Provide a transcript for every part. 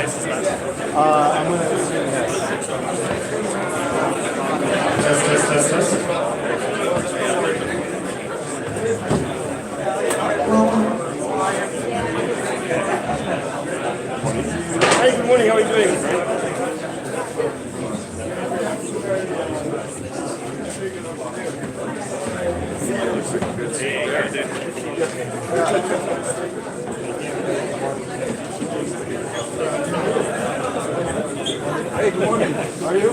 I'm going to assume yes. Test. Hey, good morning. How are you doing? Hey, good morning. How are you?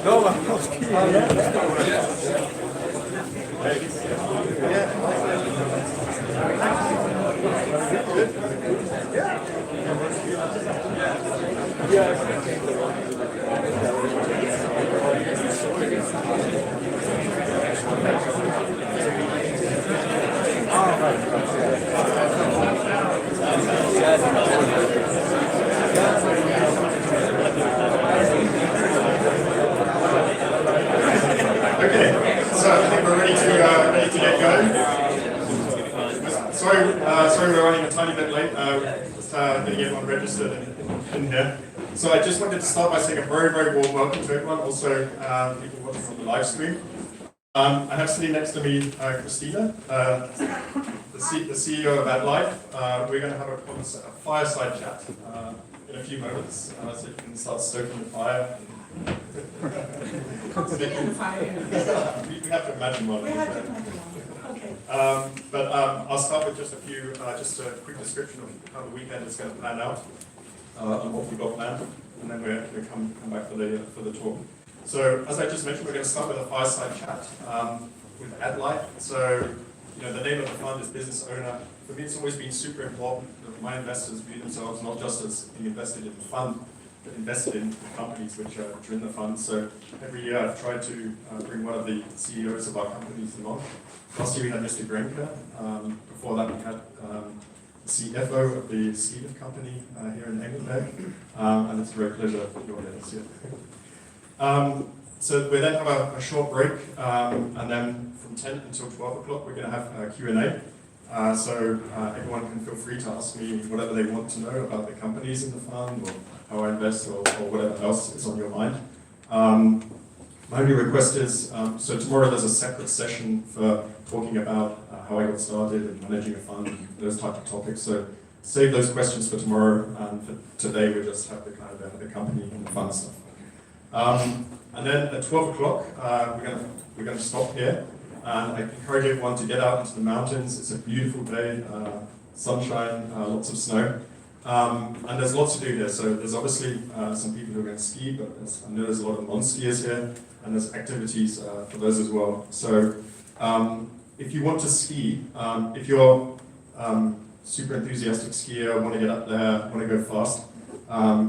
No, I'm not skiing. Okay, so I think we're ready to get going. Sorry, we're running a tiny bit late. Just getting everyone registered in here. So I just wanted to start by saying a very, very warm welcome to everyone. Also, people watching on the live stream. I have sitting next to me Kristina, the CEO of AddLife. We're going to have a fireside chat in a few moments, so you can start stoking the fire. We have to imagine one. Okay. But I'll start with just a quick description of how the weekend is going to plan out and what we've got planned, and then we're going to come back for the talk. So, as I just mentioned, we're going to start with a fireside chat with AddLife. So, the name of the fund is Business Owner. For me, it's always been super important that my investors view themselves not just as being invested in the fund, but invested in companies which are in the fund. So, every year I've tried to bring one of the CEOs of our companies along. Last year we had Mr. Grenker. Before that we had the CFO of the Swedish company here in Engelberg. And it's a great pleasure that you're here this year. So we then have a short break, and then from 10 until 12 o'clock we're going to have a Q&A. So everyone can feel free to ask me whatever they want to know about the companies in the fund, or how I invest, or whatever else is on your mind. My only request is, so tomorrow there's a separate session for talking about how I got started and managing a fund, and those types of topics. So save those questions for tomorrow, and for today we just have the kind of the company and the fund stuff. And then at 12 o'clock, we're going to stop here, and I encourage everyone to get out into the mountains. It's a beautiful day, sunshine, lots of snow, and there's lots to do here. So there's obviously some people who are going to ski, but I know there's a lot of non-skiers here, and there's activities for those as well. So if you want to ski, if you're super enthusiastic skier, want to get up there, want to go fast,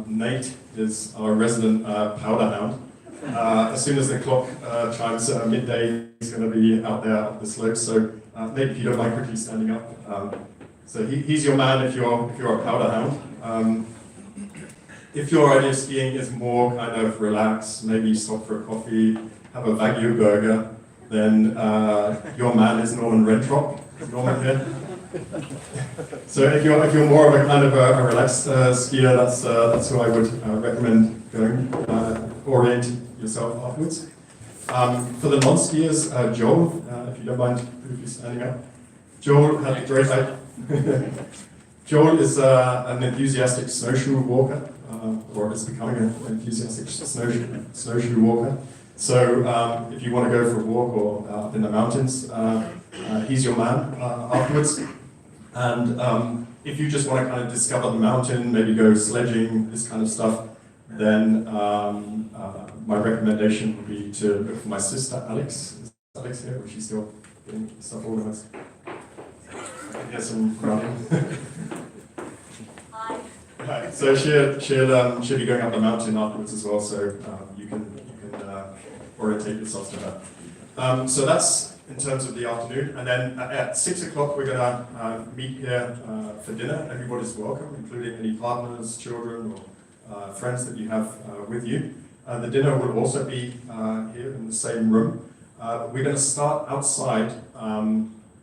Nate is our resident powder hound. As soon as the clock chimes midday, he's going to be out there up the slope. So Nate, if you don't mind quickly standing up. So he's your man if you're a powder hound. If your idea of skiing is more kind of relax, maybe stop for a coffee, have a Wagyu burger, then your man is Norman Rentrop. Norman here. So if you're more of a kind of a relaxed skier, that's who I would recommend going. Orient yourself afterwards. For the non-skiers, Joel, if you don't mind briefly standing up. Joel had a great idea. Joel is an enthusiastic snowshoe walker, or is becoming an enthusiastic snowshoe walker. So if you want to go for a walk or up in the mountains, he's your man afterwards. And if you just want to kind of discover the mountain, maybe go sledging, this kind of stuff, then my recommendation would be to look for my sister, Alex. Is Alex here, or is she still getting stuff organized? I can hear some running. Hi. So she'll be going up the mountain afterwards as well, so you can orientate yourself to her. So that's in terms of the afternoon, and then at 6 o'clock we're going to meet here for dinner. Everybody's welcome, including any partners, children, friends that you have with you. The dinner will also be here in the same room. We're going to start outside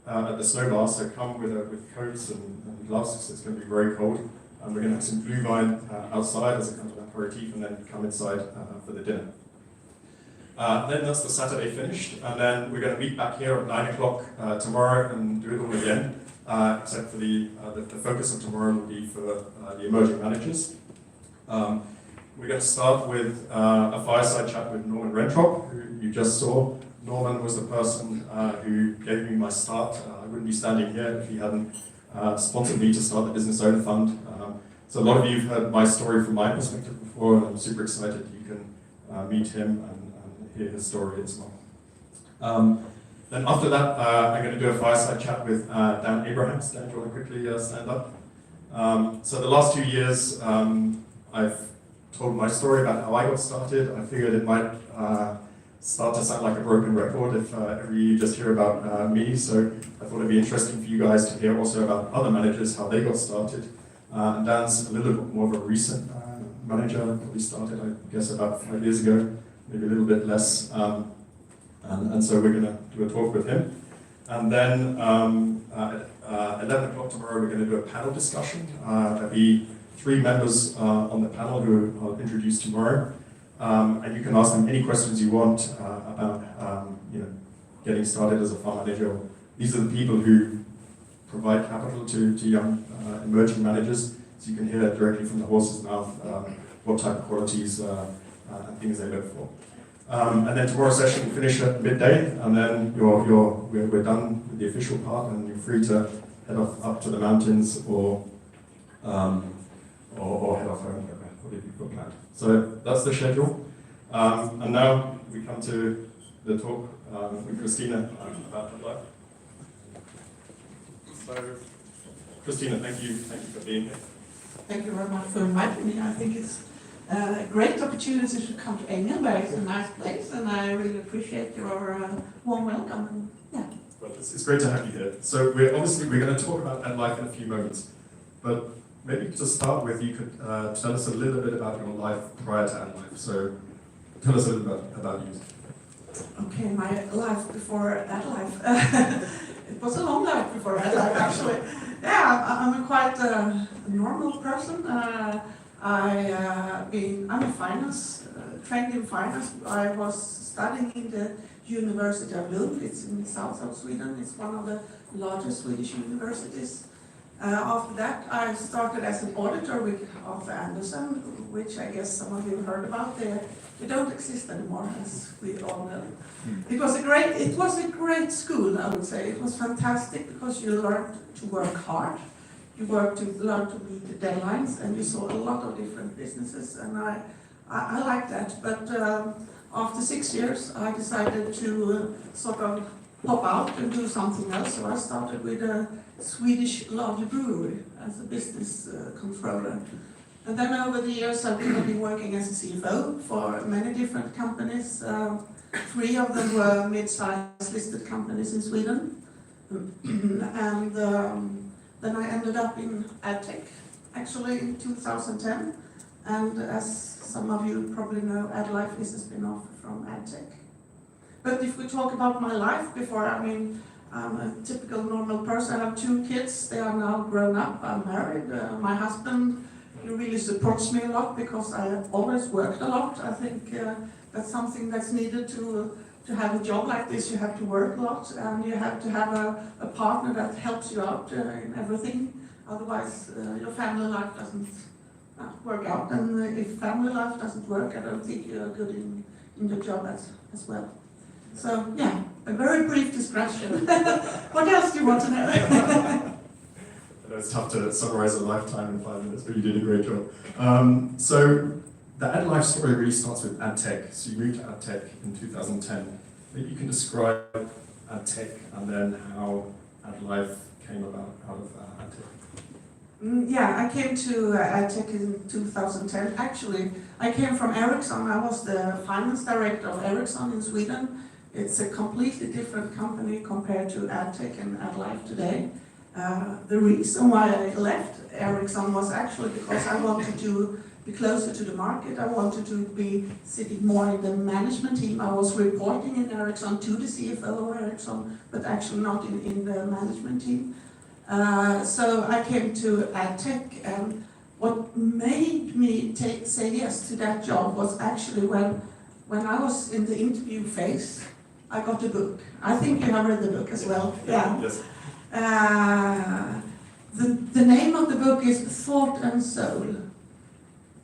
at the snow bar, so come with coats and gloves, because it's going to be very cold. And we're going to have some blue wine outside as a kind of aperitif, and then come inside for the dinner. Then that's the Saturday finished, and then we're going to meet back here at 9 o'clock tomorrow and do it all again, except for the focus of tomorrow will be for the emerging managers. We're going to start with a fireside chat with Norman Rentrop, who you just saw. Norman was the person who gave me my start. I wouldn't be standing here if he hadn't sponsored me to start the Business Owner Fund. So a lot of you have heard my story from my perspective before, and I'm super excited you can meet him and hear his story as well. Then after that, I'm going to do a fireside chat with Dan Abrahams. Dan, do you want to quickly stand up? So the last 2 years, I've told my story about how I got started. I figured it might start to sound like a broken record if you just hear about me. So I thought it'd be interesting for you guys to hear also about other managers, how they got started. And Dan's a little bit more of a recent manager, probably started, I guess, about 5 years ago, maybe a little bit less. And so we're going to do a talk with him. And then at 11 o'clock tomorrow, we're going to do a panel discussion. There'll be 3 members on the panel who I'll introduce tomorrow. And you can ask them any questions you want about getting started as a farm manager. These are the people who provide capital to young emerging managers, so you can hear directly from the horse's mouth what type of qualities and things they look for. And then tomorrow's session will finish at midday, and then we're done with the official part, and you're free to head off up to the mountains or head off home, whatever you've got planned. So that's the schedule. And now we come to the talk with Kristina about AddLife. So, Kristina, thank you for being here. Thank you very much for inviting me. I think it's a great opportunity to come to Engelberg. It's a nice place, and I really appreciate your warm welcome. Yeah. Well, it's great to have you here. So we're going to talk about AddLife in a few moments, but maybe to start with, you could tell us a little bit about your life prior to AddLife. So tell us a little bit about you. Okay, my life before AddLife. It was a long life before AddLife, actually. Yeah, I'm a quite normal person. I'm a finance, trained in finance. I was studying in the University of Lund. It's in the south of Sweden. It's one of the largest Swedish universities. After that, I started as an auditor with Arthur Andersen, which I guess some of you have heard about. They don't exist anymore, as we all know. It was a great school, I would say. It was fantastic because you learned to work hard. You learned to meet the deadlines, and you saw a lot of different businesses, and I liked that. But after 6 years, I decided to sort of pop out and do something else. So I started with a Swedish large brewery as a business controller. And then over the years, I've been working as a CFO for many different companies. 3 of them were mid-sized listed companies in Sweden. And then I ended up in AdTech, actually in 2010. And as some of you probably know, AddLife is a spin-off from AdTech. But if we talk about my life before, I'm a typical normal person. I have 2 kids. They are now grown up. I'm married. My husband, he really supports me a lot because I have always worked a lot. I think that's something that's needed to have a job like this. You have to work a lot, and you have to have a partner that helps you out in everything. Otherwise, your family life doesn't work out. And if family life doesn't work, I don't think you're good in your job as well. So, yeah, a very brief description. What else do you want to know? It's tough to summarize a lifetime in 5 minutes, but you did a great job. So the AddLife story really starts with AdTech. So you moved to AdTech in 2010. Maybe you can describe AdTech and then how AddLife came about out of AdTech. Yeah, I came to AdTech in 2010. Actually, I came from Ericsson. I was the finance director of Ericsson in Sweden. It's a completely different company compared to AdTech and AddLife today. The reason why I left Ericsson was actually because I wanted to be closer to the market. I wanted to be sitting more in the management team. I was reporting in Ericsson to the CFO of Ericsson, but actually not in the management team. So I came to AddTech, and what made me say yes to that job was actually when I was in the interview phase, I got a book. I think you have read the book as well. Yeah. Yes. The name of the book is Thought and Soul.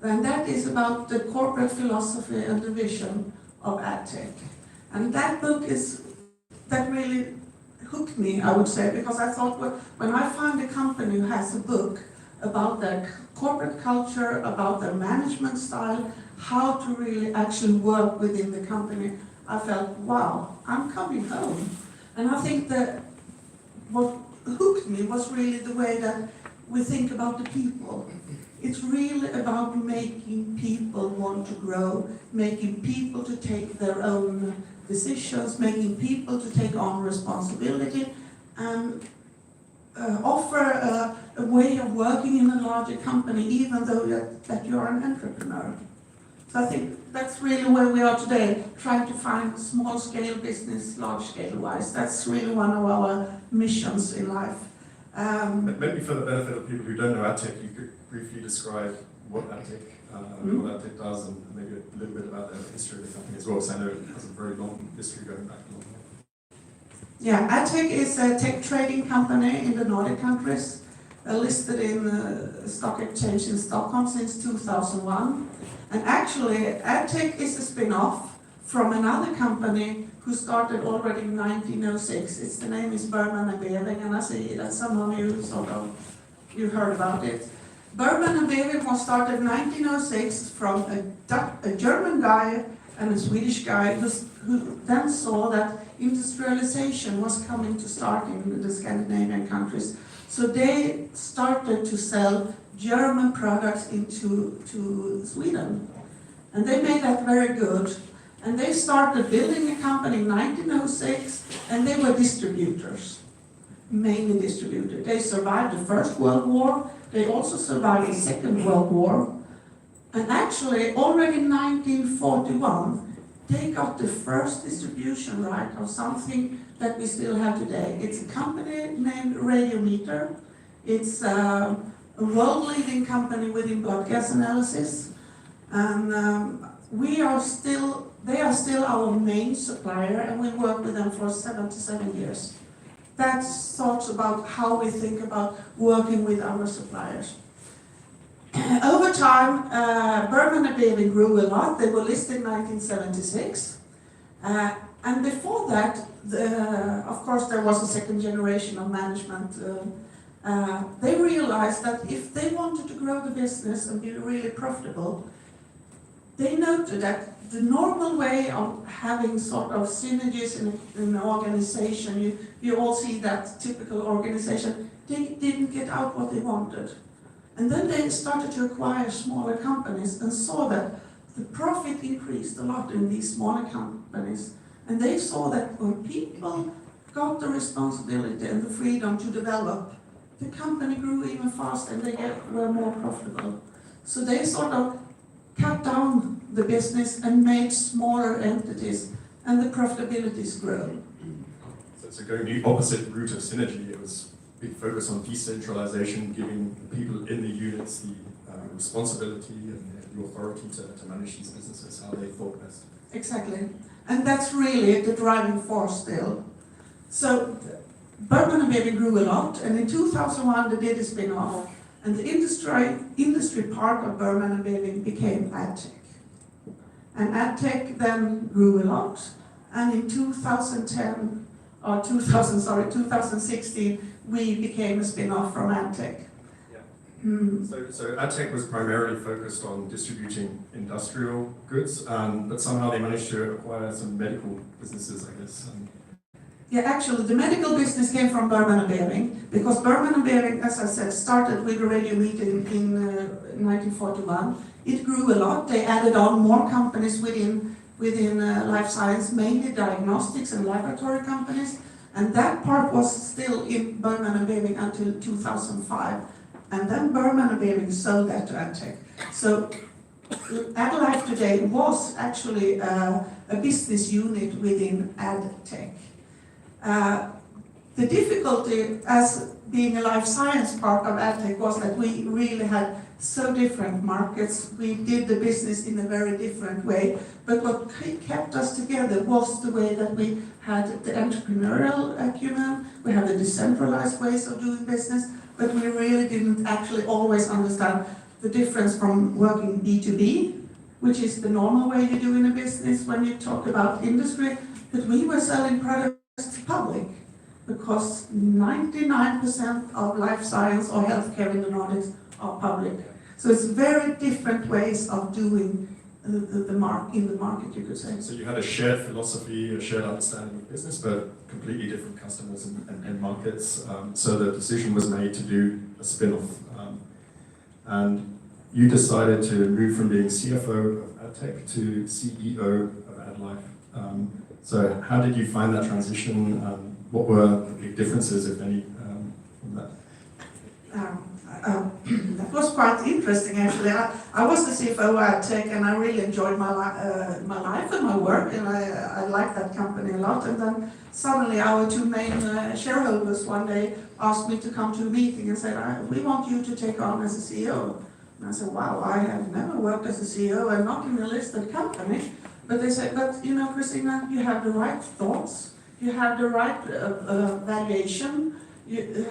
And that is about the corporate philosophy and the vision of AddTech. And that book that really hooked me, I would say, because I thought, well, when I find a company who has a book about their corporate culture, about their management style, how to really actually work within the company, I felt, wow, I'm coming home. And I think that what hooked me was really the way that we think about the people. It's really about making people want to grow, making people to take their own decisions, making people to take on responsibility, and offer a way of working in a larger company, even though that you are an entrepreneur. So I think that's really where we are today, trying to find small-scale business, large-scale-wise. That's really one of our missions in life. Maybe for the benefit of people who don't know AddTech, you could briefly describe what AddTech does, and maybe a little bit about the history of the company as well, because I know it has a very long history going back a long way. Yeah, AddTech is a tech trading company in the Nordic countries, listed in the stock exchange in Stockholm since 2001. And actually, AddTech is a spin-off from another company who started already in 1906. The name is Bergman & Beving, and I see that some of you you've heard about it. Bergman & Beving was started in 1906 from a German guy and a Swedish guy who then saw that industrialization was coming to start in the Scandinavian countries. So they started to sell German products into Sweden. And they made that very good. And they started building a company in 1906, and they were distributors, mainly distributors. They survived the First World War. They also survived the Second World War. And actually, already in 1941, they got the first distribution right of something that we still have today. It's a company named Radiometer. It's a world-leading company within blood gas analysis. And they are still our main supplier, and we work with them for 77 years. That's thoughts about how we think about working with our suppliers. Over time, Bergman & Beving grew a lot. They were listed in 1976. And before that, of course, there was a second generation of management. They realized that if they wanted to grow the business and be really profitable, they noted that the normal way of having sort of synergies in an organization, you all see that typical organization, they didn't get out what they wanted. And then they started to acquire smaller companies and saw that the profit increased a lot in these smaller companies. And they saw that when people got the responsibility and the freedom to develop, the company grew even faster and they were more profitable. So they sort of cut down the business and made smaller entities, and the profitabilities grew. So going the opposite route of Synergy, it was a big focus on decentralization, giving people in the units the responsibility and the authority to manage these businesses, how they thought best. Exactly. And that's really the driving force still. So Bergman & Beving grew a lot, and in 2001 they did a spin-off, and the industry part of Bergman & Beving became AddTech. And AddTech then grew a lot, and in 2016 we became a spin-off from AddTech. So AddTech was primarily focused on distributing industrial goods, but somehow they managed to acquire some medical businesses, I guess. Yeah, actually, the medical business came from Bergman & Beving, because Bergman & Beving, as I said, started with a Radiometer in 1941. It grew a lot. They added on more companies within life science, mainly diagnostics and laboratory companies. And that part was still in Bergman and Beving until 2005. And then Bergman and Beving sold that to AddTech. So AddLife today was actually a business unit within AddTech. The difficulty as being a life science part of AddTech was that we really had so different markets. We did the business in a very different way. But what kept us together was the way that we had the entrepreneurial acumen, we had the decentralized ways of doing business, but we really didn't actually always understand the difference from working B2B, which is the normal way you do in a business when you talk about industry, but we were selling products to public, because 99% of life science or healthcare in the Nordics are public. So it's very different ways of doing in the market, you could say. So you had a shared philosophy, a shared understanding of business, but completely different customers and markets. So the decision was made to do a spin-off. And you decided to move from being CFO of AddTech to CEO of AddLife. So how did you find that transition? What were the big differences, if any, from that? That was quite interesting, actually. I was the CFO at AddTech, and I really enjoyed my life and my work, and I liked that company a lot. And then suddenly our two main shareholders one day asked me to come to a meeting and said, "We want you to take on as a CEO." And I said, "Wow, I have never worked as a CEO. I'm not in a listed company." But they said, "But you know, Kristina, you have the right thoughts. You have the right valuation,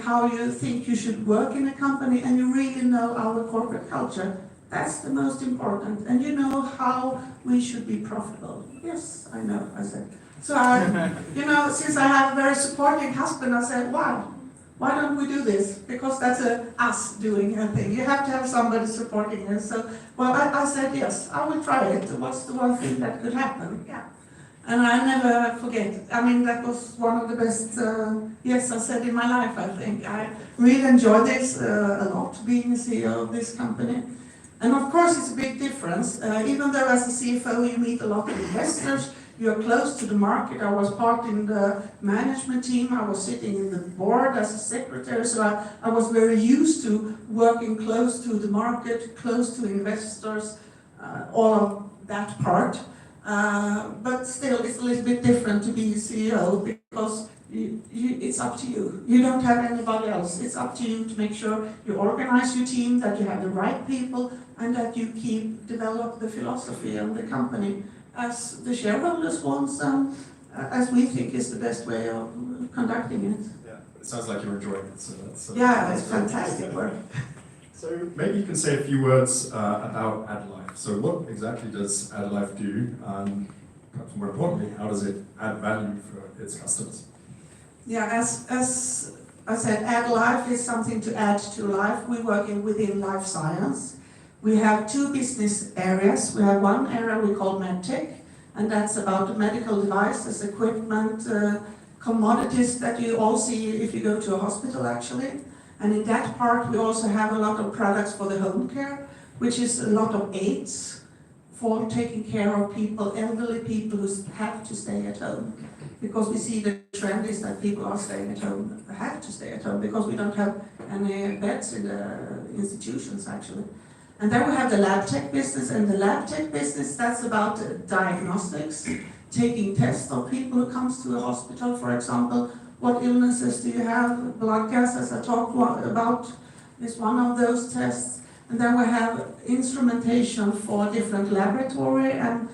how you think you should work in a company, and you really know our corporate culture. That's the most important. And you know how we should be profitable." "Yes, I know," I said. So, since I have a very supporting husband, I said, why don't we do this? Because that's us doing a thing. You have to have somebody supporting us. So, I said, yes, I will try it. What's the one thing that could happen? Yeah. And I never forget. I mean, that was one of the best yes I said in my life, I think. I really enjoyed this a lot, being a CEO of this company. And of course, it's a big difference. Even though as a CFO, you meet a lot of investors, you're close to the market. I was part in the management team. I was sitting in the board as a secretary. So I was very used to working close to the market, close to investors, all of that part. But still, it's a little bit different to be a CEO, because it's up to you. You don't have anybody else. It's up to you to make sure you organize your team, that you have the right people, and that you develop the philosophy of the company as the shareholders want, as we think is the best way of conducting it. Yeah, it sounds like you're enjoying it. So that's, it's fantastic work. So maybe you can say a few words about AddLife. So what exactly does AddLife do? And perhaps more importantly, how does it add value for its customers? Yeah, as I said, AddLife is something to add to life. We work within life science. We have two business areas. We have one area we call MedTech, and that's about medical devices, equipment, commodities that you all see if you go to a hospital, actually. And in that part, we also have a lot of products for the home care, which is a lot of aids for taking care of people, elderly people who have to stay at home. Because we see the trend is that people are staying at home, have to stay at home, because we don't have any beds in the institutions, actually. And then we have the lab tech business, and the lab tech business, that's about diagnostics, taking tests of people who comes to a hospital, for example. What illnesses do you have? Blood gas, as I talked about, is one of those tests. And then we have instrumentation for different laboratory and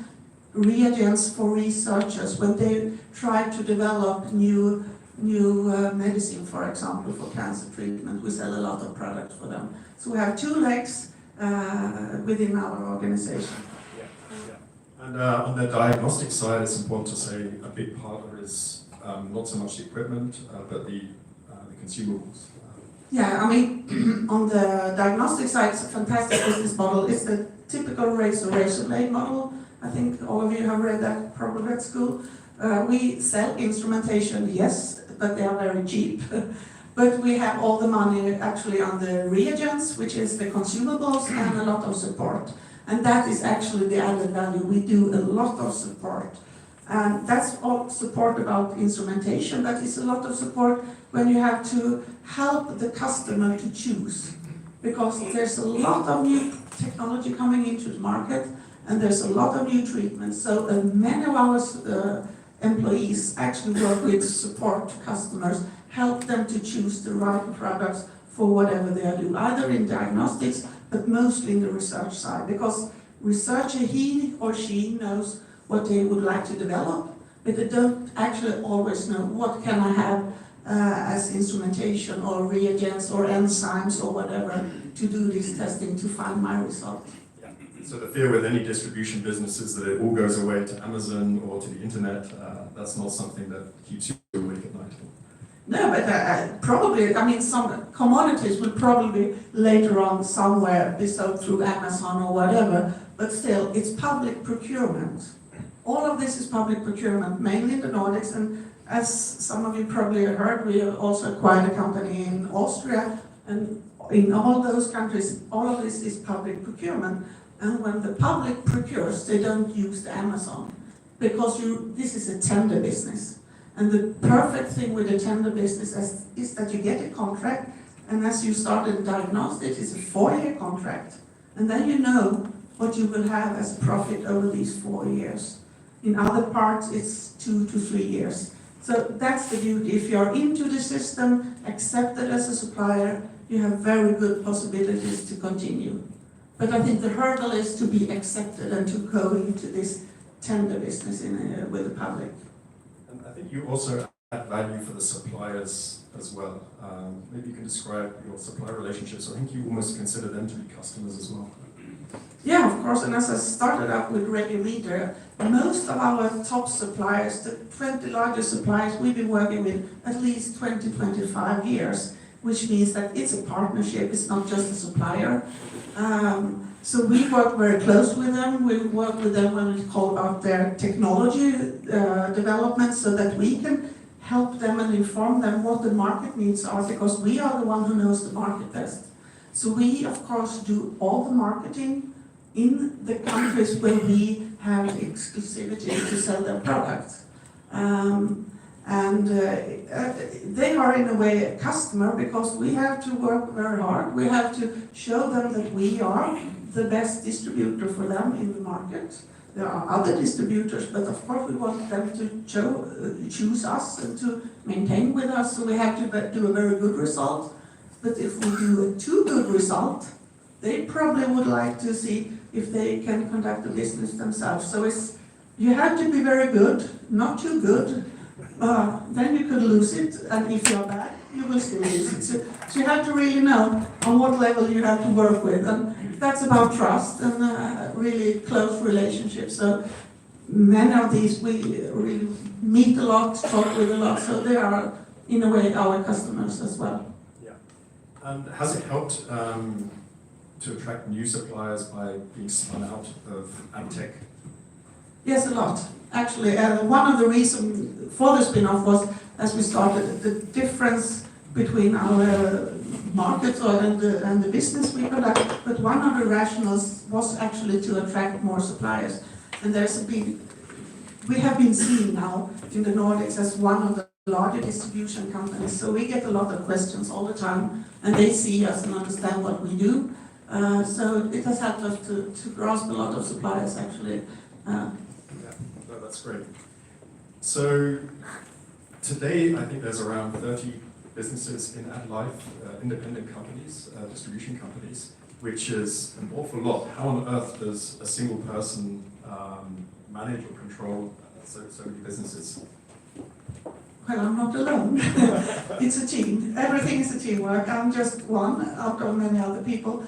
reagents for researchers when they try to develop new medicine, for example, for cancer treatment. We sell a lot of products for them. So we have two legs within our organization. And on the diagnostic side, it's important to say a big part of it is not so much the equipment, but the consumables. Yeah, I mean, on the diagnostic side, it's a fantastic business model. It's the typical razor blade model. I think all of you have read that probably at school. We sell instrumentation, yes, but they are very cheap. But we have all the money actually on the reagents, which is the consumables, and a lot of support. And that is actually the added value. We do a lot of support And that's all support about instrumentation. That is a lot of support when you have to help the customer to choose. Because there's a lot of new technology coming into the market, and there's a lot of new treatments. So many of our employees actually work with support customers, help them to choose the right products for whatever they are doing, either in diagnostics, but mostly in the research side. Because researcher, he or she knows what they would like to develop, but they don't actually always know what can I have as instrumentation or reagents or enzymes or whatever to do this testing to find my result. Yeah. So the fear with any distribution business is that it all goes away to Amazon or to the internet. That's not something that keeps you awake at night. No, but probably, I mean, some commodities will probably later on somewhere be sold through Amazon or whatever, but still, it's public procurement. All of this is public procurement, mainly in the Nordics, and as some of you probably heard, we also acquired a company in Austria, and in all those countries, all of this is public procurement. And when the public procures, they don't use the Amazon, because this is a tender business. And the perfect thing with a tender business is that you get a contract, and as you start in diagnostics, it's a 4-year contract. And then you know what you will have as profit over these 4 years. In other parts, it's 2 to 3 years. So that's the beauty. If you're into the system, accepted as a supplier, you have very good possibilities to continue. But I think the hurdle is to be accepted and to go into this tender business with the public. And I think you also add value for the suppliers as well. Maybe you can describe your supplier relationships. I think you almost consider them to be customers as well. Yeah, of course, and as I started up with Ready-Reader, most of our top suppliers, the 20 largest suppliers, we've been working with at least 20-25 years, which means that it's a partnership, it's not just a supplier. So we work very close with them. We work with them when we call about their technology development, so that we can help them and inform them what the market needs are, because we are the one who knows the market best. So we, of course, do all the marketing in the countries where we have exclusivity to sell their products. They are in a way a customer, because we have to work very hard. We have to show them that we are the best distributor for them in the market. There are other distributors, but of course we want them to choose us and to maintain with us, so we have to do a very good result. But if we do a too good result, they probably would like to see if they can conduct the business themselves. So you have to be very good, not too good, then you could lose it, and if you're bad, you will still lose it. So you have to really know on what level you have to work with, and that's about trust and really close relationships. So many of these we really meet a lot, talk with a lot, so they are in a way our customers as well. Yeah. And has it helped to attract new suppliers by being spun out of AdTech? Yes, a lot. Actually, one of the reasons for the spin-off was, as we started, the difference between our markets and the business we conduct, but one of the rationales was actually to attract more suppliers. And we have been seen now in the Nordics as one of the larger distribution companies, so we get a lot of questions all the time, and they see us and understand what we do. So it has helped us to grasp a lot of suppliers, actually. Yeah, no, that's great. So today, I think there's around 30 businesses in AddLife, independent companies, distribution companies, which is an awful lot. How on earth does a single person manage or control so many businesses? Well, I'm not alone. It's a team. Everything is a teamwork. I'm just one out of many other people.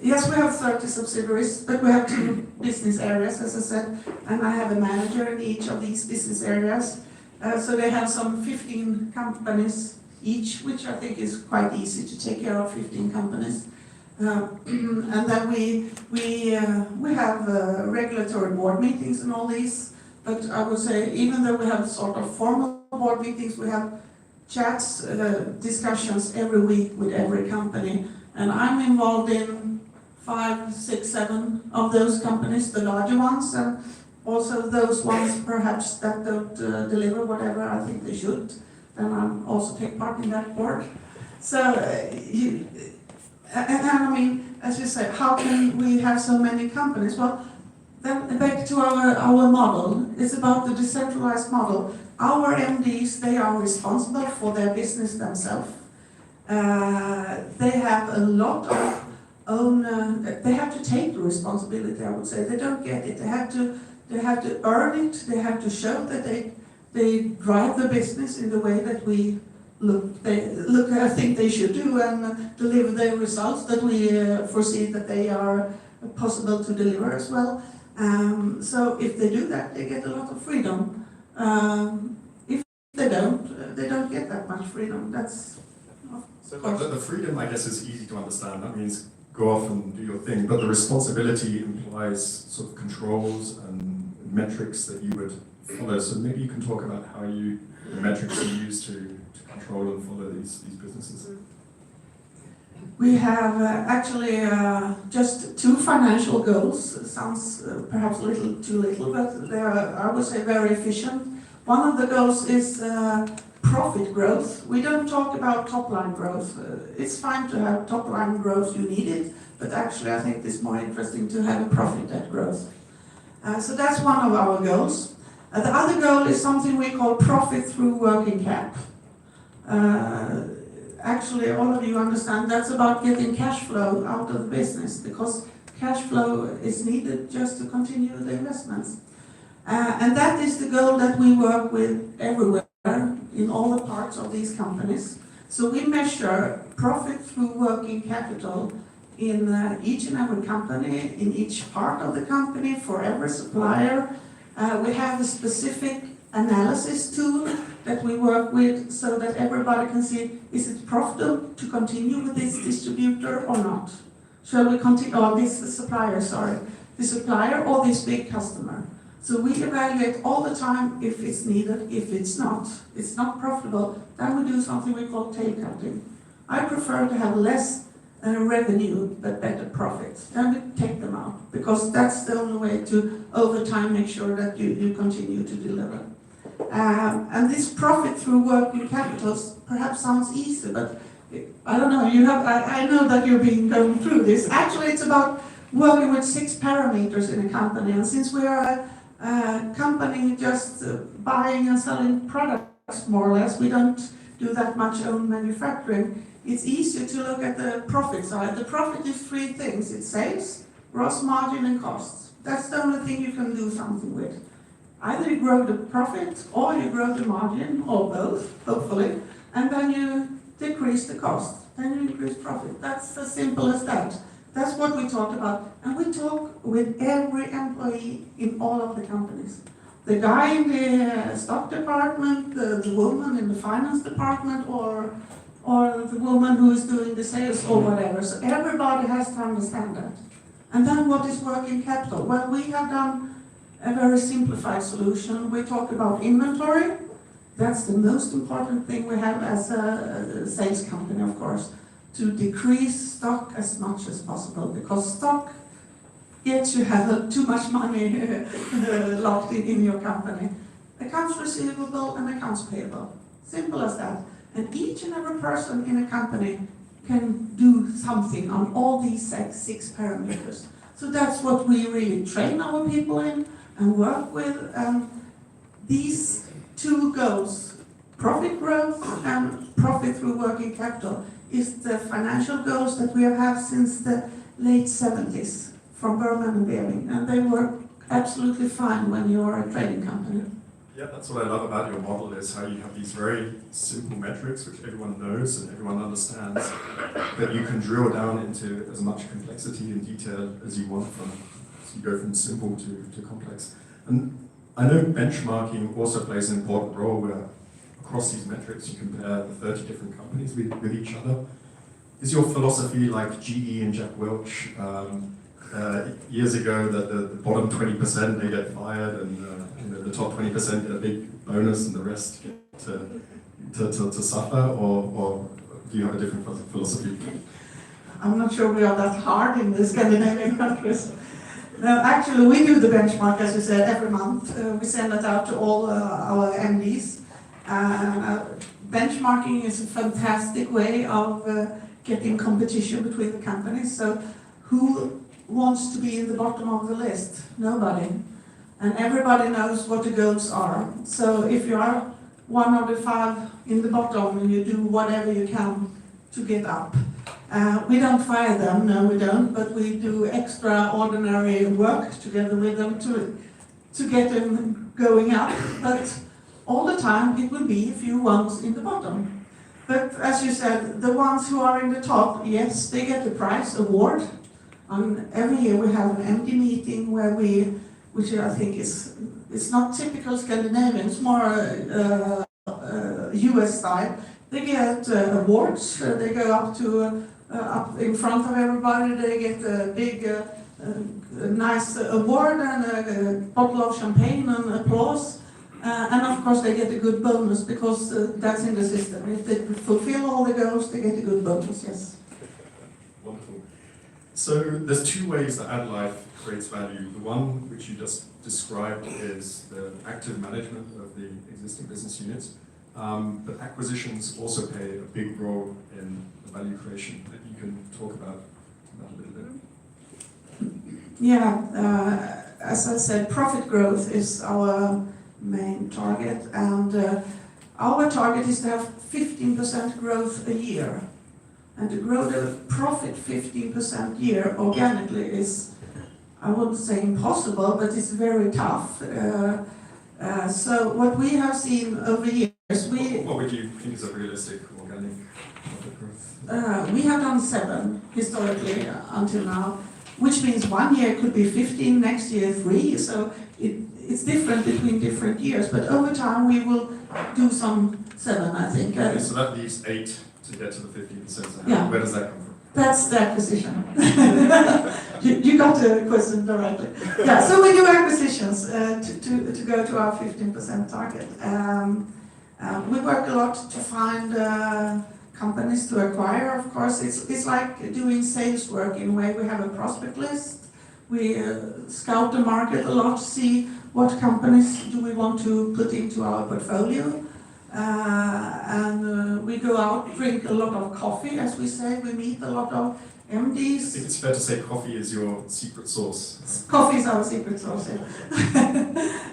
Yes, we have 30 subsidiaries, but we have 2 business areas, as I said, and I have a manager in each of these business areas. So they have some 15 companies each, which I think is quite easy to take care of 15 companies. And then we have regulatory board meetings and all these. But I would say, even though we have sort of formal board meetings, we have chats, discussions every week with every company. And I'm involved in 5, 6, 7 of those companies, the larger ones. And also those ones perhaps that don't deliver whatever I think they should, then I'll also take part in that board. So, and I mean, as you said, how can we have so many companies? Well, then back to our model. It's about the decentralized model. Our MDs, they are responsible for their business themselves. They have a lot of own, they have to take the responsibility, I would say. They don't get it. They have to earn it. They have to show that they drive the business in the way that we I think they should do, and deliver the results that we foresee that they are possible to deliver as well. So if they do that, they get a lot of freedom. If they don't get that much freedom. That's so the freedom, I guess, is easy to understand. That means go off and do your thing. But the responsibility implies sort of controls and metrics that you would follow. So maybe you can talk about how the metrics you use to control and follow these businesses. We have actually just 2 financial goals. Sounds perhaps a little too little, but they are, I would say, very efficient. One of the goals is profit growth. We don't talk about top-line growth. It's fine to have top-line growth, you need it, but actually I think it's more interesting to have a profit that grows. So that's one of our goals. The other goal is something we call profit through working cap. Actually, all of you understand that's about getting cash flow out of the business, because cash flow is needed just to continue the investments. And that is the goal that we work with everywhere in all the parts of these companies. So we measure profit through working capital in each and every company, in each part of the company, for every supplier. We have a specific analysis tool that we work with so that everybody can see, is it profitable to continue with this distributor or not? Shall we continue, or this supplier, the supplier or this big customer? So we evaluate all the time if it's needed. If it's not profitable, then we do something we call tail cutting. I prefer to have less revenue but better profits. Then we take them out, because that's the only way to, over time, make sure that you continue to deliver. And this profit through working capital perhaps sounds easy, but I don't know. I know that you've been going through this. Actually, it's about working with 6 parameters in a company, and since we are a company just buying and selling products more or less, we don't do that much own manufacturing. It's easier to look at the profit side. The profit is 3 things. It's sales, gross margin, and costs. That's the only thing you can do something with. Either you grow the profit, or you grow the margin, or both, hopefully, and then you decrease the cost, then you increase profit. That's as simple as that. That's what we talk about, and we talk with every employee in all of the companies. The guy in the stock department, the woman in the finance department, or the woman who is doing the sales or whatever. So everybody has to understand that. And then what is working capital? Well, we have done a very simplified solution. We talk about inventory. That's the most important thing we have as a sales company, of course, to decrease stock as much as possible, because stock gets you have too much money locked in your company. Accounts receivable and accounts payable. Simple as that. And each and every person in a company can do something on all these 6 parameters. So that's what we really train our people in and work with. These 2 goals, profit growth and profit through working capital, is the financial goals that we have had since the late 70s from Berman and Bering, and they work absolutely fine when you're a trading company. Yeah, that's what I love about your model, is how you have these very simple metrics which everyone knows and everyone understands, that you can drill down into as much complexity and detail as you want so you go from simple to complex. And I know benchmarking also plays an important role, where across these metrics you compare the 30 different companies with each other. Is your philosophy like GE and Jack Welch years ago, that the bottom 20% they get fired, and the top 20% get a big bonus and the rest get to suffer, or do you have a different philosophy? I'm not sure we are that hard in the Scandinavian countries. No, actually, we do the benchmark, as you said, every month. We send it out to all our MDs. Benchmarking is a fantastic way of getting competition between the companies. So who wants to be in the bottom of the list? Nobody. And everybody knows what the goals are. So if you are one of the 5 in the bottom and you do whatever you can to get up. We don't fire them, no we don't, but we do extraordinary work together with them to get them going up. But all the time it will be a few ones in the bottom. But as you said, the ones who are in the top, yes, they get the prize award. And every year we have an MD meeting where which I think it's not typical Scandinavian, it's more US style. They get awards, they go up to up in front of everybody, they get a big, nice award and a bottle of champagne and applause. And of course they get a good bonus because that's in the system. If they fulfill all the goals, they get a good bonus, yes. Wonderful. So there's 2 ways that AddLife creates value. The one which you just described is the active management of the existing business units. But acquisitions also play a big role in the value creation that you can talk about that a little bit. Yeah, as I said, profit growth is our main target, and our target is to have 15% growth a year. And to grow the profit 15% a year organically is, I wouldn't say impossible, but it's very tough. So what we have seen over years, what would you think is a realistic organic profit growth? We have done 7 historically until now, which means one year could be 15, next year 3. So it's different between different years, but over time we will do some 7, I think. Okay, so that leaves 8 to get to the 15%. So Yeah. where does that come from? That's the acquisition. you got the question directly. Yeah, so we do acquisitions to go to our 15% target. We work a lot to find companies to acquire, of course. It's like doing sales work in a way. We have a prospect list. We scout the market a lot to see what companies do we want to put into our portfolio. And we go out, drink a lot of coffee, as we say. We meet a lot of MDs. I think it's fair to say coffee is your secret sauce. Coffee is our secret sauce, yeah.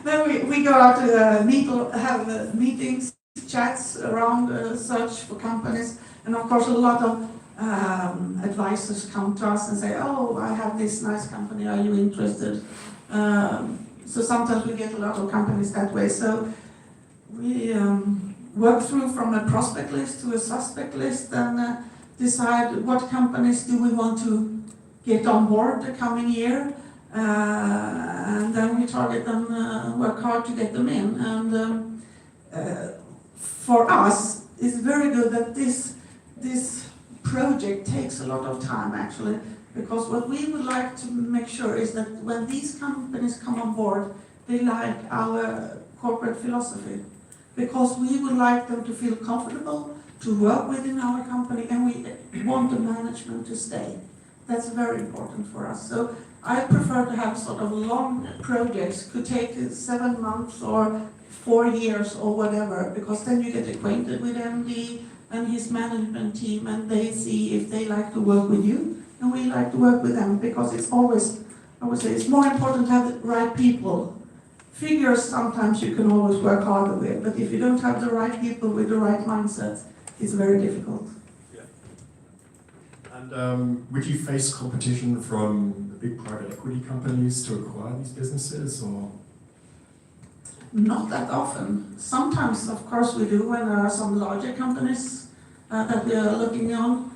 Then we go out to have meetings, chats around, search for companies. And of course a lot of advisors come to us and say, oh, I have this nice company, are you interested? So sometimes we get a lot of companies that way. So we work through from a prospect list to a suspect list and decide what companies do we want to get on board the coming year. And then we target them, work hard to get them in. And for us, it's very good that this project takes a lot of time actually, because what we would like to make sure is that when these companies come on board, they like our corporate philosophy, because we would like them to feel comfortable to work within our company, and we want the management to stay. That's very important for us. So I prefer to have sort of long projects, could take 7 months or 4 years or whatever, because then you get acquainted with MD and his management team, and they see if they like to work with you, and we like to work with them, because it's always, I would say, it's more important to have the right people. Figures sometimes you can always work harder with, but if you don't have the right people with the right mindset, it's very difficult. Yeah. And would you face competition from the big private equity companies to acquire these businesses, or? Not that often. Sometimes, of course, we do when there are some larger companies that we are looking on.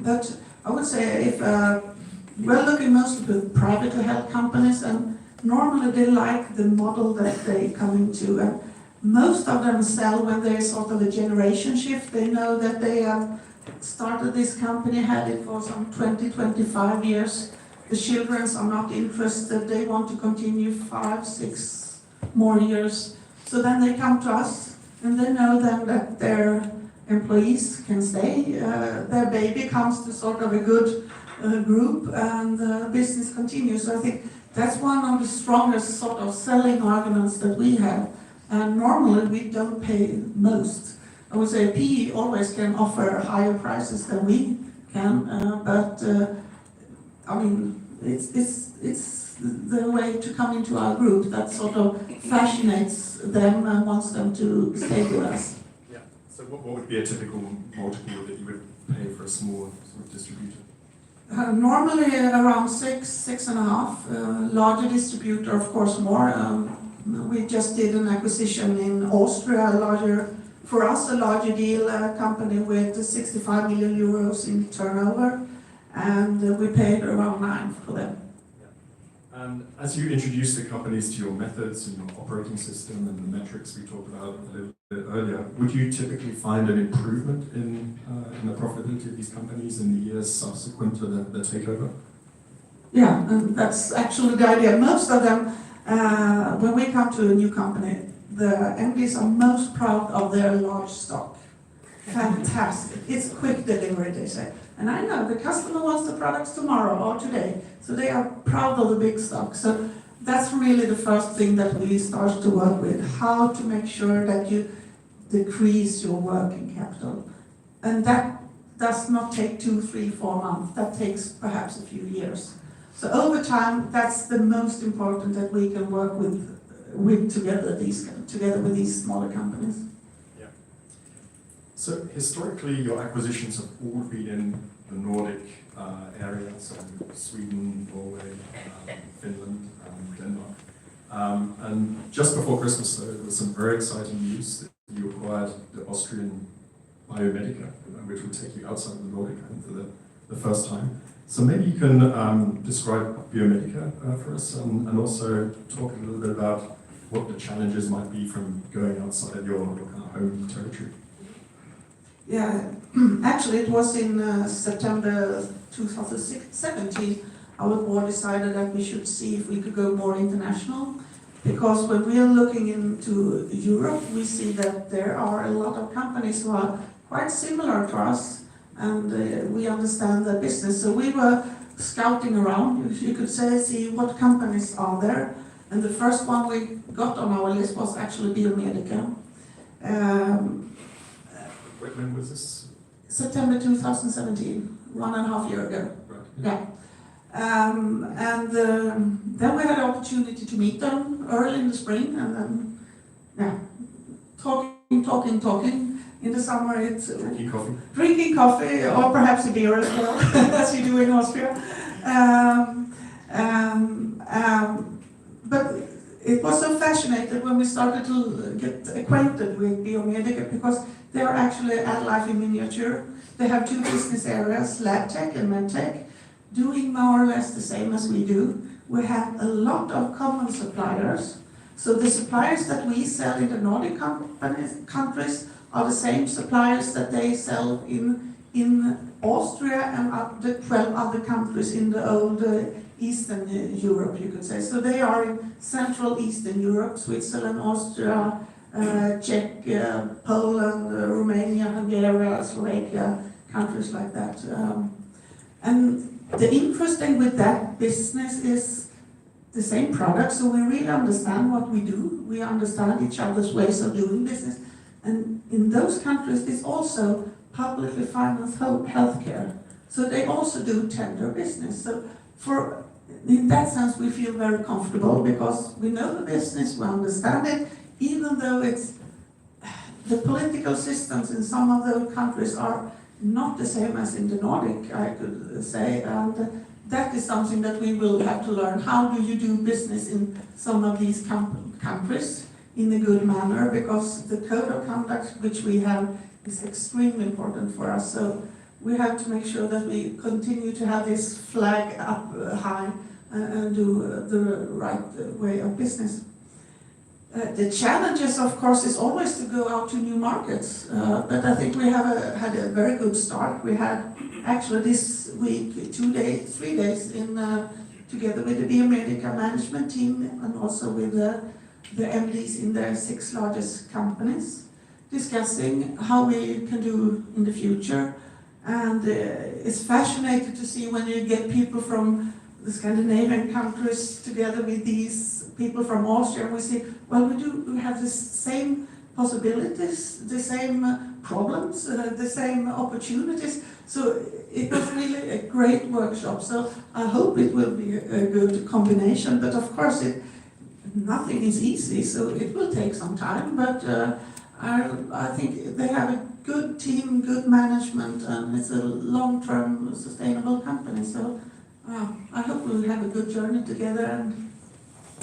But I would say if we're looking mostly with privately held companies, and normally they like the model that they come into. And most of them sell when there's sort of a generation shift. They know that they started this company, had it for some 20, 25 years. The children are not interested. They want to continue 5, 6 more years. So then they come to us, and they know then that their employees can stay. Their baby comes to sort of a good group, and business continues. So I think that's one of the strongest sort of selling arguments that we have. And normally we don't pay most. I would say PE always can offer higher prices than we can, but I mean, it's the way to come into our group that sort of fascinates them and wants them to stay with us. Yeah. So what would be a typical multiple that you would pay for a small sort of distributor? Normally around 6.5. Larger distributor, of course, more. We just did an acquisition in Austria, a larger deal, a company with 65 million euros in turnover, and we paid around 9 for them. Yeah. And as you introduce the companies to your methods and your operating system and the metrics we talked about a little bit earlier, would you typically find an improvement in the profitability of these companies in the years subsequent to the takeover? Yeah, and that's actually the idea. Most of them, when we come to a new company, the MDs are most proud of their large stock. Fantastic. It's quick delivery, they say. And I know the customer wants the products tomorrow or today, so they are proud of the big stock. So that's really the first thing that we start to work with, how to make sure that you decrease your working capital. And that does not take 2, 3, 4 months. That takes perhaps a few years. So over time, that's the most important that we can work with together with these smaller companies. Yeah. So historically, your acquisitions have all been in the Nordic area, so Sweden, Norway, Finland, and Denmark. And just before Christmas, though, there was some very exciting news that you acquired the Austrian Biomedica, which will take you outside the Nordic for the first time. So maybe you can describe Biomedica for us, and also talk a little bit about what the challenges might be from going outside your kind of home territory. Yeah, actually it was in September 2017 our board decided that we should see if we could go more international, because when we are looking into Europe, we see that there are a lot of companies who are quite similar to us, and we understand the business. So we were scouting around, if you could say, see what companies are there. And the first one we got on our list was actually Biomedica. When was this? September 2017, 1.5 years ago. Right. Yeah. Then we had an opportunity to meet them early in the spring, and then, yeah, talking. In the summer, it's drinking coffee, or perhaps a beer as well, as you do in Austria. But it was so fascinating when we started to get acquainted with Biomedica, because they are actually AddLife in miniature. They have 2 business areas, lab tech and med tech, doing more or less the same as we do. We have a lot of common suppliers. So the suppliers that we sell in the Nordic countries are the same suppliers that they sell in Austria and the 12 other countries in the old Eastern Europe, you could say. So they are in Central Eastern Europe, Switzerland, Austria, Czech, Poland, Romania, Hungary, Slovakia, countries like that. And the interesting with that business is the same product, so we really understand what we do. We understand each other's ways of doing business. And in those countries, it's also publicly financed healthcare. So they also do tender business. So in that sense, we feel very comfortable because we know the business, we understand it, even though the political systems in some of those countries are not the same as in the Nordic, I could say. And that is something that we will have to learn. How do you do business in some of these countries in a good manner? Because the code of conduct which we have is extremely important for us. So we have to make sure that we continue to have this flag up high and do the right way of business. The challenges, of course, is always to go out to new markets. But I think we have had a very good start. We had actually this week 3 days in together with the Biomedica management team and also with the MDs in their 6 largest companies, discussing how we can do in the future. And it's fascinating to see when you get people from the Scandinavian countries together with these people from Austria, we see, well, we have the same possibilities, the same problems, the same opportunities. So it was really a great workshop. So I hope it will be a good combination. But of course, nothing is easy, so it will take some time. But I think they have a good team, good management, and it's a long-term sustainable company. So I hope we'll have a good journey together.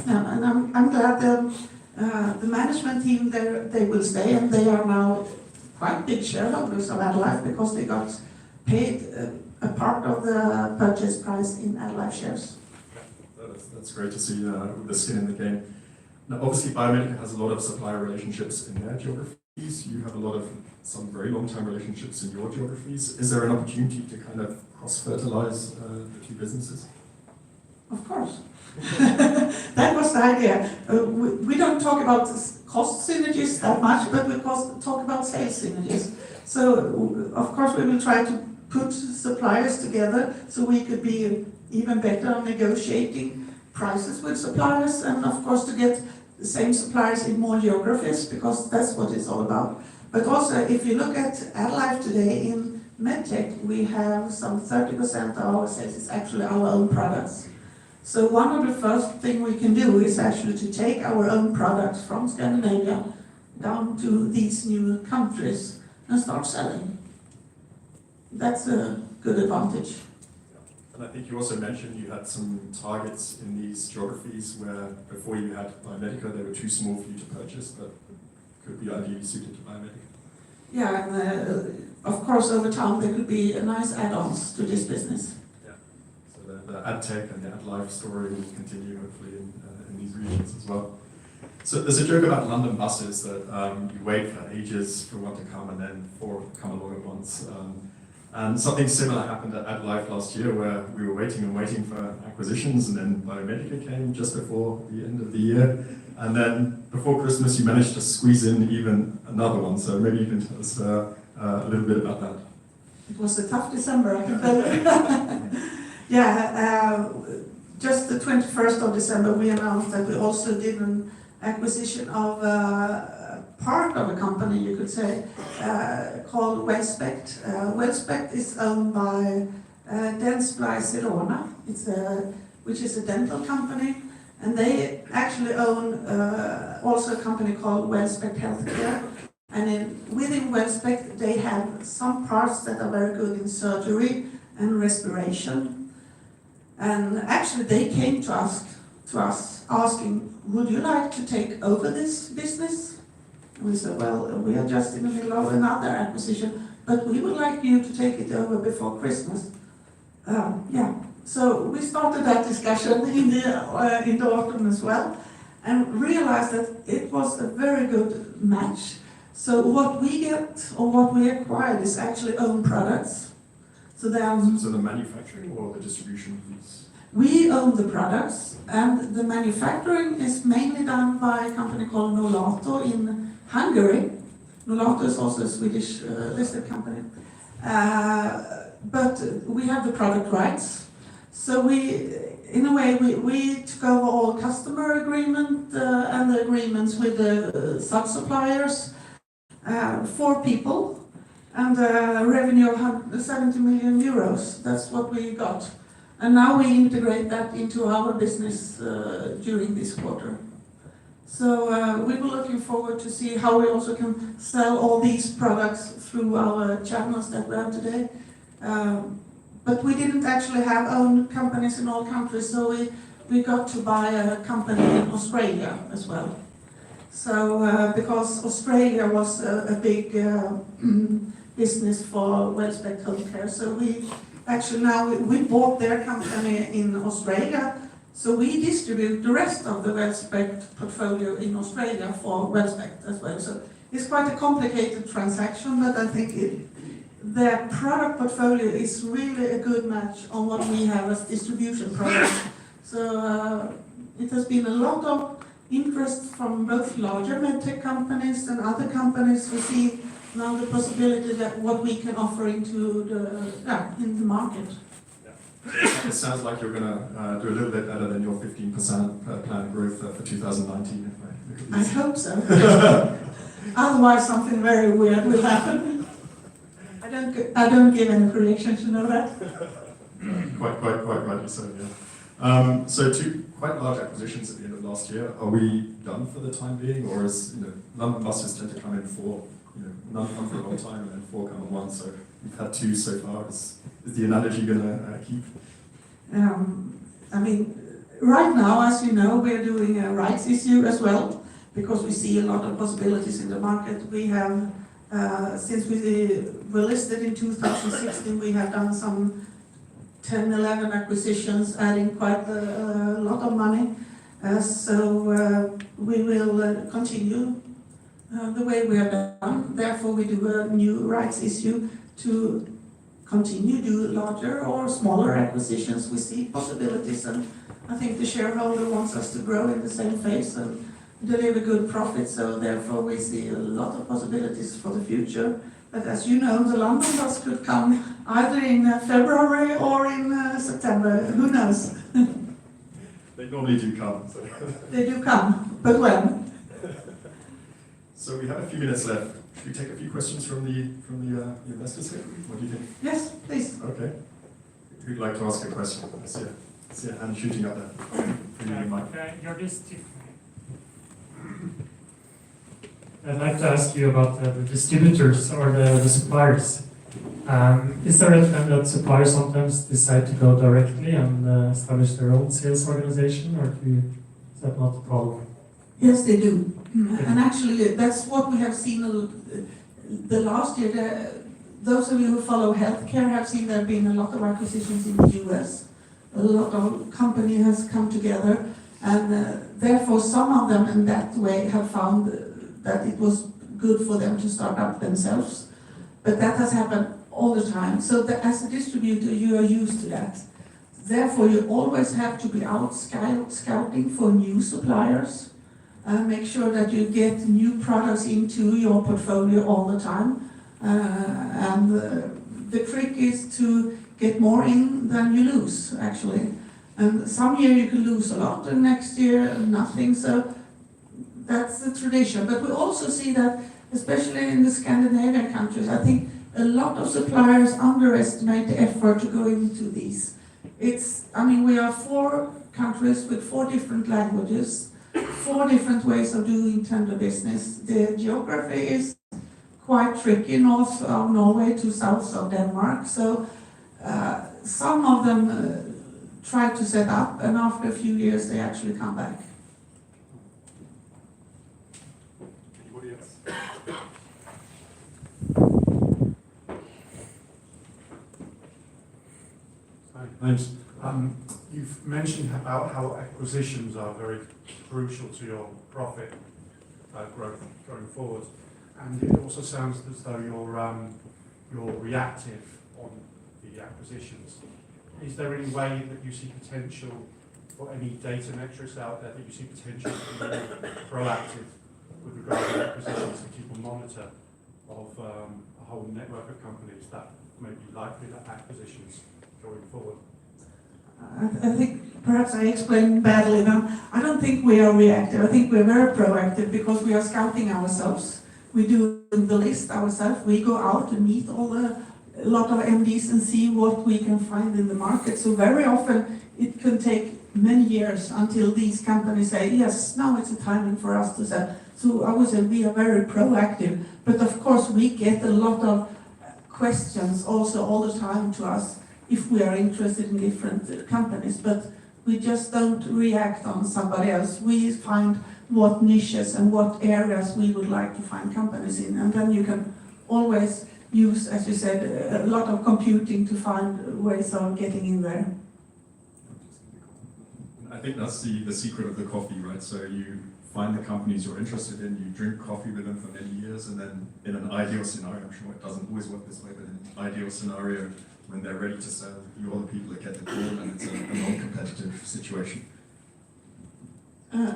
And I'm glad the management team there, they will stay, and they are now quite big shareholders of AddLife because they got paid a part of the purchase price in AddLife shares. That's great to see with the skin in the game. Now, obviously, Biomedica has a lot of supplier relationships in their geographies. You have some very long-term relationships in your geographies. Is there an opportunity to kind of cross-fertilize the two businesses? Of course. That was the idea. We don't talk about cost synergies that much, but we talk about sales synergies. So, of course, we will try to put suppliers together so we could be even better on negotiating prices with suppliers, and of course to get the same suppliers in more geographies, because that's what it's all about. But also, if you look at AddLife today in MedTech, we have some 30% of our sales is actually our own products. So one of the first things we can do is actually to take our own products from Scandinavia down to these new countries and start selling. That's a good advantage. And I think you also mentioned you had some targets in these geographies where before you had Biomedica, they were too small for you to purchase, but could be ideally suited to Biomedica. Yeah, and of course over time there could be nice add-ons to this business. Yeah, so the AdTech and the AddLife story will continue hopefully in these regions as well. So there's a joke about London buses that you wait for ages for one to come and then four come along at once. And something similar happened at AddLife last year where we were waiting and waiting for acquisitions, and then Biomedica came just before the end of the year. And then before Christmas you managed to squeeze in even another one, so maybe you can tell us a little bit about that. It was a tough December, I can tell you. Yeah, just the 21st of December we announced that we also did an acquisition of part of a company, you could say, called Wellspect. Wellspect is owned by Dentsply Sirona, which is a dental company, and they actually own also a company called Wellspect Healthcare. And within Wellspect, they have some parts that are very good in surgery and respiration. And actually, they came to us asking, would you like to take over this business? And we said, well, we are just in the middle of another acquisition, but we would like you to take it over before Christmas. Yeah, so we started that discussion in the autumn as well, and realized that it was a very good match. So what we get, or what we acquired, is actually own products. So the manufacturing or the distribution piece? We own the products, and the manufacturing is mainly done by a company called Nolato in Hungary. Nolato is also a Swedish listed company. But we have the product rights. So in a way, we took over all customer agreement and the agreements with the sub-suppliers, 4 people, and a revenue of 70 million euros. That's what we got. And now we integrate that into our business during this quarter. So we were looking forward to see how we also can sell all these products through our channels that we have today. But we didn't actually have own companies in all countries, so we got to buy a company in Australia as well. So because Australia was a big business for Wellspect Healthcare, so we bought their company in Australia. So we distribute the rest of the Wellspect portfolio in Australia for Wellspect as well. So it's quite a complicated transaction, but I think their product portfolio is really a good match on what we have as distribution products. So it has been a lot of interest from both larger medtech companies and other companies. We see now the possibility that what we can offer into in the market. It sounds like you're going to do a little bit better than your 15% planned growth for 2019. I hope so. Otherwise, something very weird will happen. I don't give any predictions, you know that. Quite rightly so, yeah. So 2 quite large acquisitions at the end of last year. Are we done for the time being, or is London buses tend to come in 4? None come for a long time, and then 4 come at once. So we've had 2 so far. Is the analogy going to keep? I mean, right now, as you know, we're doing a rights issue as well, because we see a lot of possibilities in the market. We have, since we were listed in 2016, we have done some 10, 11 acquisitions, adding quite a lot of money. So we will continue the way we have done. Therefore, we do a new rights issue to continue do larger or smaller acquisitions. We see possibilities, and I think the shareholder wants us to grow in the same phase and deliver good profits. So therefore, we see a lot of possibilities for the future. But as you know, the London bus could come either in February or in September. Who knows? They normally do come. So. They do come, but when? So we have a few minutes left. Should we take a few questions from the investors here? What do you think? Yes, please. Okay. Who'd like to ask a question? I see a hand shooting up there. I'd like to ask you about the distributors or the suppliers. Is there a trend that suppliers sometimes decide to go directly and establish their own sales organization, or is that not a problem? Yes, they do. And actually, that's what we have seen the last year. Those of you who follow healthcare have seen there have been a lot of acquisitions in the US. A lot of companies has come together, and therefore some of them in that way have found that it was good for them to start up themselves. But that has happened all the time. So that as a distributor, you are used to that. Therefore, you always have to be out scouting for new suppliers. Make sure that you get new products into your portfolio all the time. And the trick is to get more in than you lose, actually. And some year you can lose a lot, and next year nothing. So that's the tradition. But we also see that, especially in the Scandinavian countries, I think a lot of suppliers underestimate the effort to go into these. We are 4 countries with 4 different languages, 4 different ways of doing tender business. The geography is quite tricky, north of Norway to south of Denmark. So some of them try to set up, and after a few years they actually come back. Anybody else? Hi, thanks. You've mentioned about how acquisitions are very crucial to your profit growth going forward, and it also sounds as though you're reactive on the acquisitions. Is there any way that you see potential for any data metrics out there that you see potential to be more proactive with regard to acquisitions, to keep a monitor of a whole network of companies that may be likely to acquisitions going forward? I think perhaps I explained badly now. I don't think we are reactive. I think we're very proactive because we are scouting ourselves. We do the list ourselves. We go out and meet a lot of MDs and see what we can find in the market. So very often it can take many years until these companies say, yes, now it's a timing for us to sell. So I would say we are very proactive. But of course we get a lot of questions also all the time to us if we are interested in different companies, but we just don't react on somebody else. We find what niches and what areas we would like to find companies in, and then you can always use, as you said, a lot of computing to find ways of getting in there. I think that's the secret of the coffee, right? So you find the companies you're interested in, you drink coffee with them for many years, and then in an ideal scenario, I'm sure it doesn't always work this way, but in an ideal scenario, when they're ready to sell, you're the people that get the call, and it's a non-competitive situation.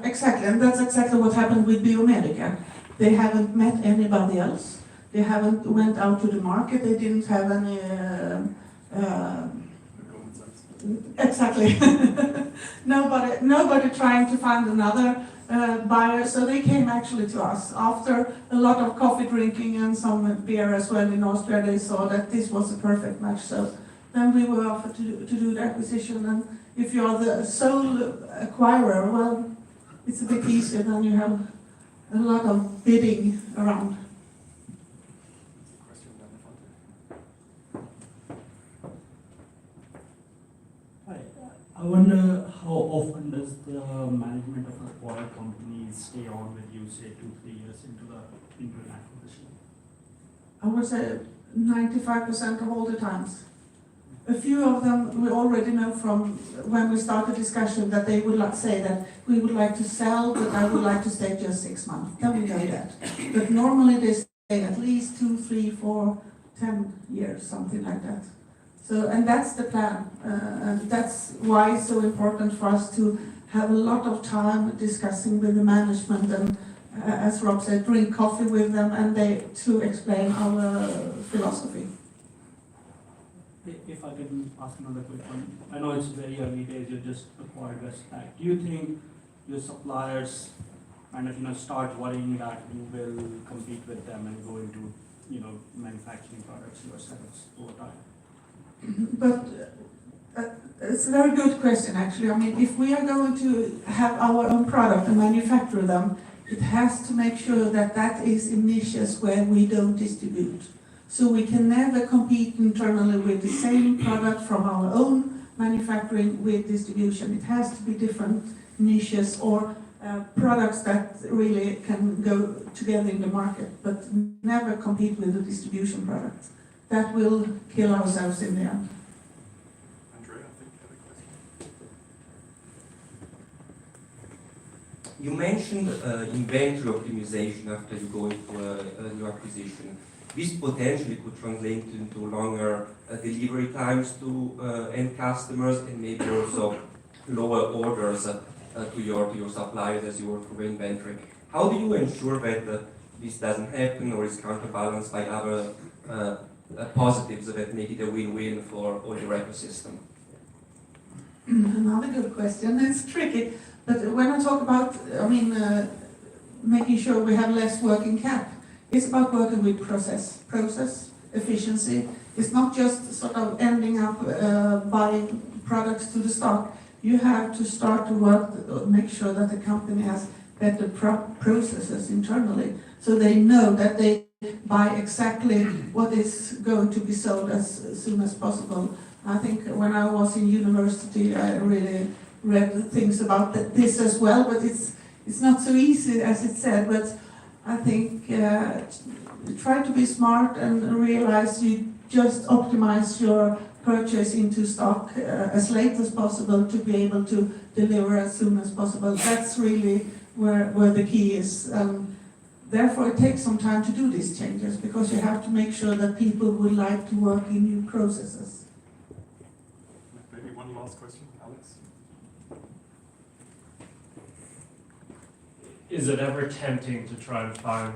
Exactly, and that's exactly what happened with Biomedica. They haven't met anybody else. They haven't went out to the market. They didn't have any. Exactly. Nobody trying to find another buyer. So they came actually to us after a lot of coffee drinking and some beer as well in Austria. They saw that this was a perfect match. So then we were offered to do the acquisition. And if you are the sole acquirer, well, it's a bit easier than you have a lot of bidding around. Hi. I wonder how often does the management of acquired companies stay on with you, say 2-3 years into an acquisition? I would say 95% of all the times. A few of them we already know from when we started discussion that they would like say that we would like to sell, but I would like to stay just 6 months. Then we know that. But normally they stay at least 2, 3, 4, 10 years, something like that. So, and that's the plan. And that's why it's so important for us to have a lot of time discussing with the management and, as Rob said, drink coffee with them and to explain our philosophy. If I can ask another quick one. I know it's very early days, you just acquired Westpac. Do you think your suppliers kind of start worrying that you will compete with them and go into manufacturing products yourselves over time? But it's a very good question, actually. I mean, if we are going to have our own product and manufacture them, it has to make sure that that is in niches where we don't distribute. So we can never compete internally with the same product from our own manufacturing with distribution. It has to be different niches or products that really can go together in the market, but never compete with the distribution products. That will kill ourselves in the end. Andrea, I think you have a question. You mentioned inventory optimization after you go into a new acquisition. This potentially could translate into longer delivery times to end customers and maybe also lower orders to your suppliers as you work through inventory. How do you ensure that this doesn't happen or is counterbalanced by other positives that make it a win-win for all your ecosystem? Another good question. It's tricky, but when I talk about, making sure we have less working cap, it's about working with process efficiency. It's not just sort of ending up buying products to the stock. You have to start to work, make sure that the company has better processes internally, so they know that they buy exactly what is going to be sold as soon as possible. I think when I was in university, I really read things about this as well, but it's not so easy as it said. But I think try to be smart and realize you just optimize your purchase into stock as late as possible to be able to deliver as soon as possible. That's really where the key is. Therefore, it takes some time to do these changes because you have to make sure that people would like to work in new processes. Maybe one last question, Alex. Is it ever tempting to try and find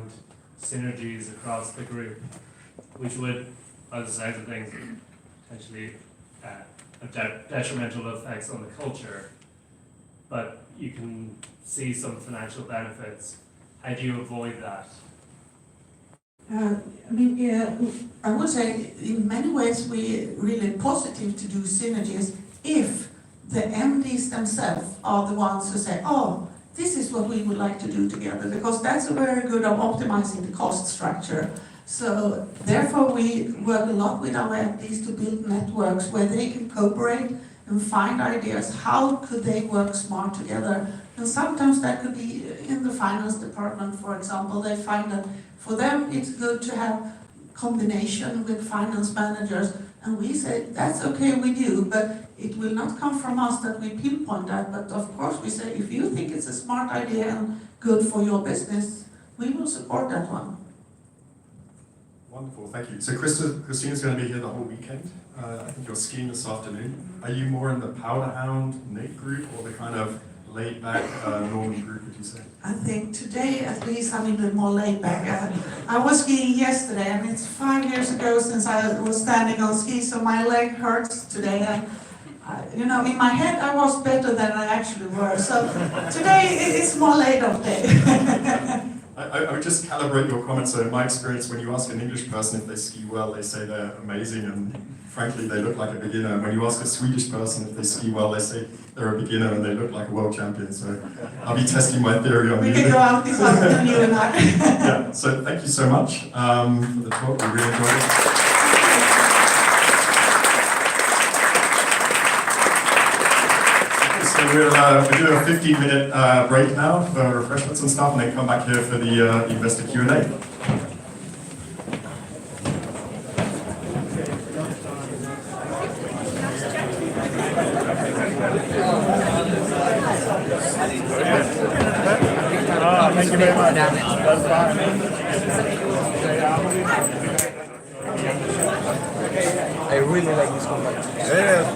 synergies across the group, which would, by the sides of things, potentially have detrimental effects on the culture, but you can see some financial benefits? How do you avoid that? I would say in many ways we're really positive to do synergies if the MDs themselves are the ones who say, oh, this is what we would like to do together, because that's very good of optimizing the cost structure. So therefore we work a lot with our MDs to build networks where they can cooperate and find ideas. How could they work smart together? And sometimes that could be in the finance department, for example. They find that for them it's good to have combination with finance managers. And we say, that's okay with you, but it will not come from us that we pinpoint that. But of course we say, if you think it's a smart idea and good for your business, we will support that one. Wonderful, thank you. So Kristina's going to be here the whole weekend. I think you're skiing this afternoon. Are you more in the powder hound Nate group or the kind of laid back Norman group, would you say? I think today, at least, I'm a bit more laid back. I was skiing yesterday, and it's 5 years ago since I was standing on skis, so my leg hurts today. And you know, in my head, I was better than I actually were. So today, it's more laid off day. I would just calibrate your comments. So in my experience, when you ask an English person if they ski well, they say they're amazing, and frankly, they look like a beginner. And when you ask a Swedish person if they ski well, they say they're a beginner and they look like a world champion. So I'll be testing my theory on We you. can go out this afternoon, you and I. Yeah, so thank you so much for the talk. We really enjoyed it. So we'll do a 15-minute break now for refreshments and stuff, and then come back here for the investor Q&A. Thank you very much. That's fine. I really like this company. Yeah.